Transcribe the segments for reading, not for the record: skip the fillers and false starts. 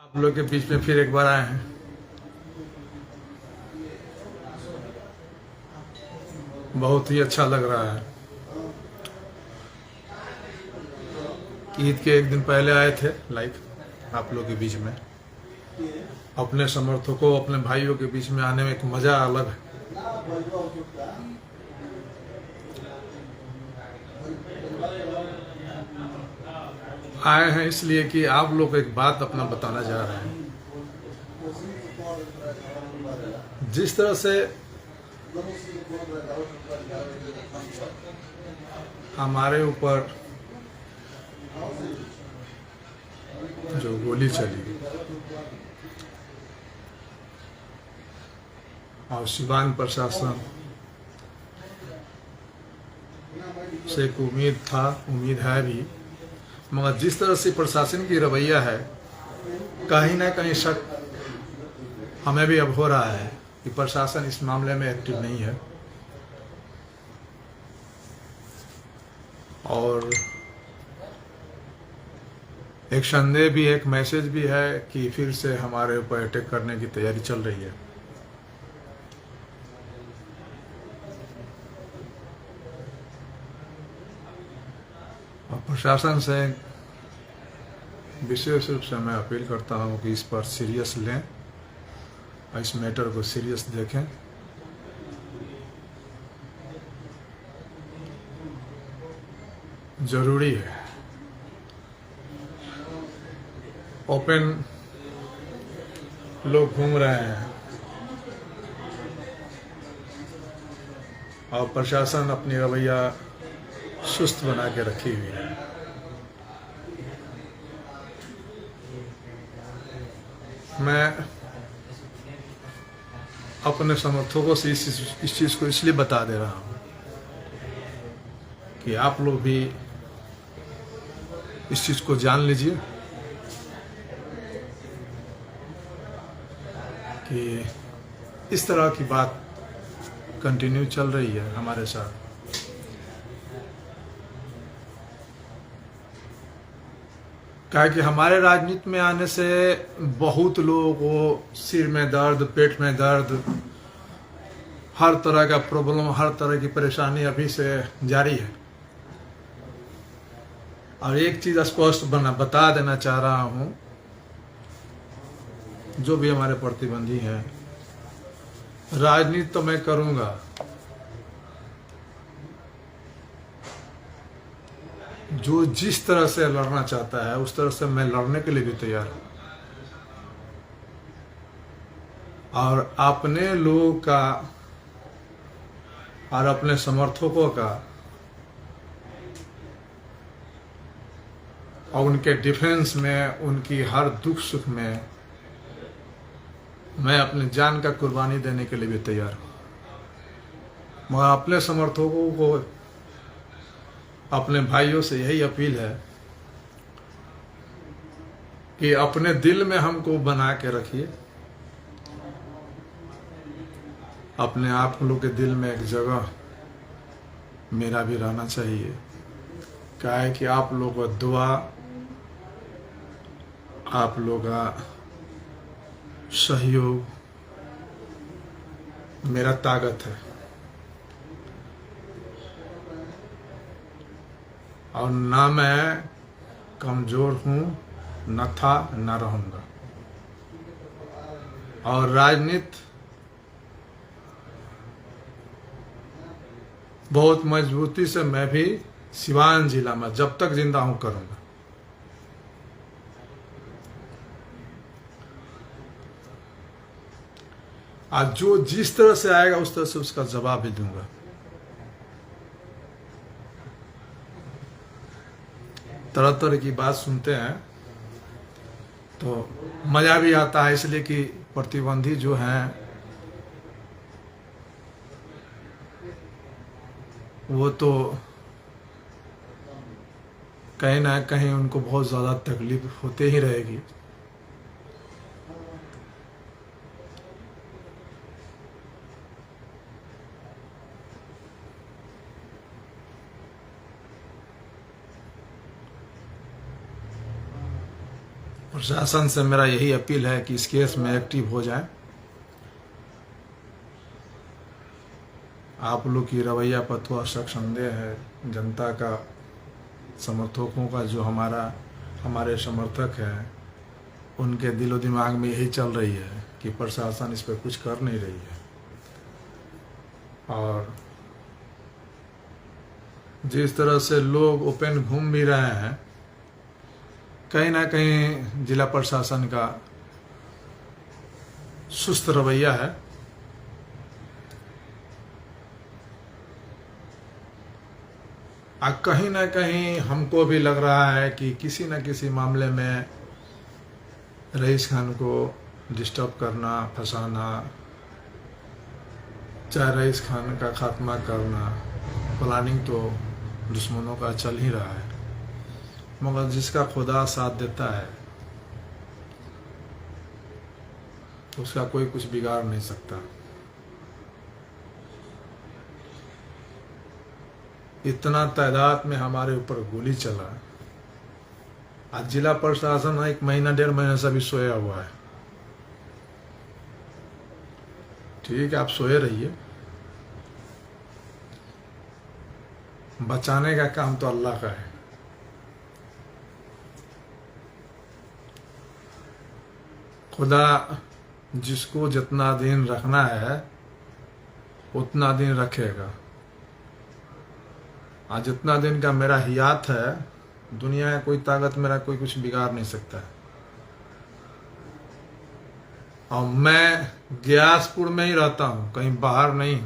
आप लोग के बीच में फिर एक बार आए हैं। बहुत ही अच्छा लग रहा है। ईद के एक दिन पहले आए थे लाइव आप लोग के बीच में। अपने समर्थकों अपने भाइयों के बीच में आने में एक मजा अलग है। आए हैं इसलिए कि आप लोग एक बात अपना बताना चाह रहे हैं। जिस तरह से हमारे ऊपर जो गोली चली और सिवान प्रशासन से एक उम्मीद है भी, मगर जिस तरह से प्रशासन की रवैया है, कहीं ना कहीं शक हमें भी अब हो रहा है कि प्रशासन इस मामले में एक्टिव नहीं है। और एक संदेह भी, एक मैसेज भी है कि फिर से हमारे ऊपर अटैक करने की तैयारी चल रही है। और प्रशासन से विशेष रूप से मैं अपील करता हूं कि इस पर सीरियस लें और इस मैटर को सीरियस देखें। जरूरी है। ओपन लोग घूम रहे हैं और प्रशासन अपनी रवैया सुस्त बना के रखी हुई है। मैं अपने समर्थकों से इस चीज को इसलिए बता दे रहा हूं कि आप लोग भी इस चीज को जान लीजिए कि इस तरह की बात कंटिन्यू चल रही है हमारे साथ। क्या कि हमारे राजनीति में आने से बहुत लोगों को सिर में दर्द, पेट में दर्द, हर तरह का प्रॉब्लम, हर तरह की परेशानी अभी से जारी है। और एक चीज स्पष्ट बता देना चाह रहा हूं, जो भी हमारे प्रतिबंधी हैं, राजनीति तो मैं करूंगा, जो जिस तरह से लड़ना चाहता है उस तरह से मैं लड़ने के लिए भी तैयार हूं। और अपने लोगों का और अपने समर्थकों का और उनके डिफेंस में, उनकी हर दुख सुख में मैं अपनी जान का कुर्बानी देने के लिए भी तैयार हूं। मगर अपने समर्थकों को, अपने भाइयों से यही अपील है कि अपने दिल में हमको बना के रखिए। अपने आप लोग के दिल में एक जगह मेरा भी रहना चाहिए। क्या है कि आप लोग का दुआ, आप लोग का सहयोग मेरा ताकत है। और ना मैं कमजोर हूं, न था, न रहूंगा। और राजनीति बहुत मजबूती से मैं भी सिवान जिला में जब तक जिंदा हूं करूंगा। आज जो जिस तरह से आएगा उस तरह से उसका जवाब भी दूंगा। तरह तरह की बात सुनते हैं तो मजा भी आता है, इसलिए कि प्रतिबंधी जो हैं वो तो कहीं ना कहीं उनको बहुत ज्यादा तकलीफ होते ही रहेगी। प्रशासन से मेरा यही अपील है कि इस केस में एक्टिव हो जाए। आप लोग की रवैया पर थोड़ा शक संदेह है। जनता का, समर्थकों का, जो हमारे समर्थक हैं, उनके दिलो दिमाग में यही चल रही है कि प्रशासन इस पर कुछ कर नहीं रही है। और जिस तरह से लोग ओपन घूम भी रहे हैं, कहीं ना कहीं जिला प्रशासन का सुस्त रवैया है। कहीं ना कहीं हमको भी लग रहा है कि किसी न किसी मामले में रईस खान को डिस्टर्ब करना, फंसाना, चाहे रईस खान का खात्मा करना, प्लानिंग तो दुश्मनों का चल ही रहा है। मगर जिसका खुदा साथ देता है उसका कोई कुछ बिगाड़ नहीं सकता। इतना तादाद में हमारे ऊपर गोली चला। आज जिला प्रशासन 1 महीना 1.5 महीने से भी सोया हुआ है। ठीक है, आप सोए रहिए, बचाने का काम तो अल्लाह का है। खुदा जिसको जितना दिन रखना है उतना दिन रखेगा। आज जितना दिन का मेरा हयात है, दुनिया में कोई ताकत मेरा कोई कुछ बिगाड़ नहीं सकता है। और मैं ग्यासपुर में ही रहता हूँ, कहीं बाहर नहीं,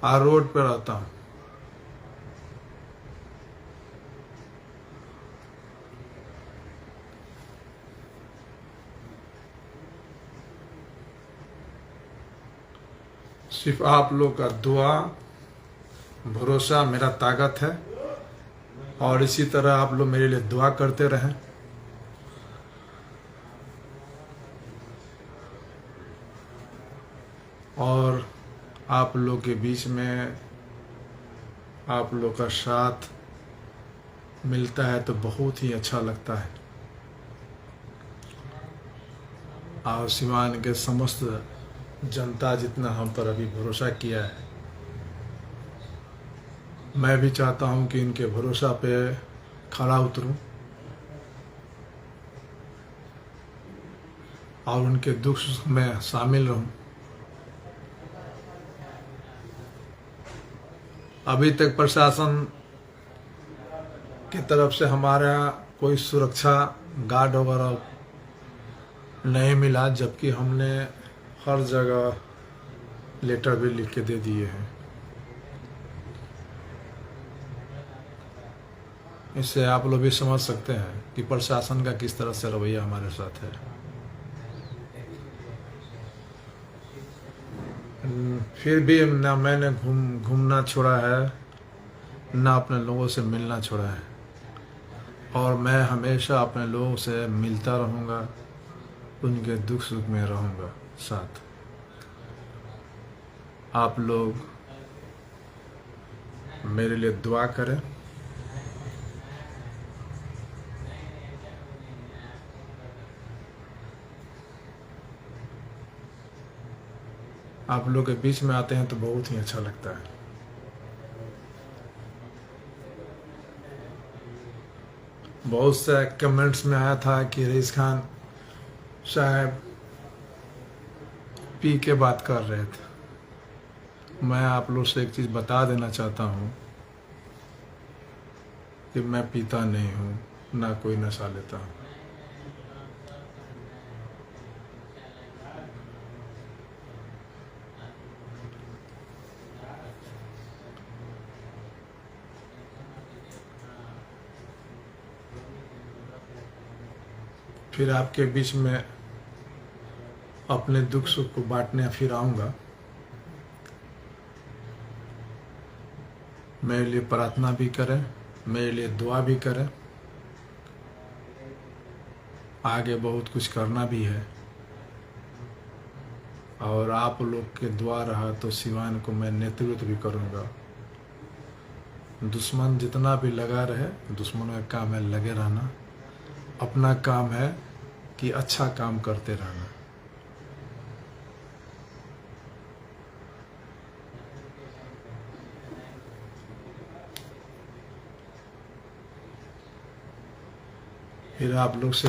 और रोड पे रहता हूँ। सिर्फ आप लोग का दुआ, भरोसा मेरा ताकत है। और इसी तरह आप लोग मेरे लिए दुआ करते रहें। और आप लोग के बीच में आप लोग का साथ मिलता है तो बहुत ही अच्छा लगता है। और सिवान के समस्त जनता जितना हम पर अभी भरोसा किया है, मैं भी चाहता हूं कि इनके भरोसा पे खरा उतरूं और उनके दुख में शामिल रहूं। अभी तक प्रशासन की तरफ से हमारा कोई सुरक्षा गार्ड वगैरह नहीं मिला, जबकि हमने हर जगह लेटर भी लिख के दे दिए हैं। इससे आप लोग भी समझ सकते हैं कि प्रशासन का किस तरह से रवैया हमारे साथ है। फिर भी ना मैंने घूमना छोड़ा है, ना अपने लोगों से मिलना छोड़ा है। और मैं हमेशा अपने लोगों से मिलता रहूँगा, उनके दुख सुख में रहूँगा साथ। आप लोग मेरे लिए दुआ करें। आप लोग के बीच में आते हैं तो बहुत ही अच्छा लगता है। बहुत से कमेंट्स में आया था कि रईस खान साहब पी के बात कर रहे थे। मैं आप लोग से एक चीज़ बता देना चाहता हूँ कि मैं पीता नहीं हूँ, ना कोई नशा लेता हूँ। फिर आपके बीच में अपने दुख सुख को बांटने फिर आऊँगा। मेरे लिए प्रार्थना भी करें, मेरे लिए दुआ भी करें। आगे बहुत कुछ करना भी है। और आप लोग के दुआ रहा तो सिवान को मैं नेतृत्व भी करूँगा। दुश्मन जितना भी लगा रहे, दुश्मनों का काम है लगे रहना। अपना काम है कि अच्छा काम करते रहना। फिर आप लोग से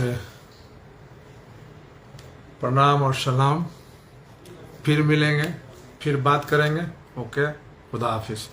प्रणाम और सलाम। फिर मिलेंगे, फिर बात करेंगे। ओके, खुदा हाफिज।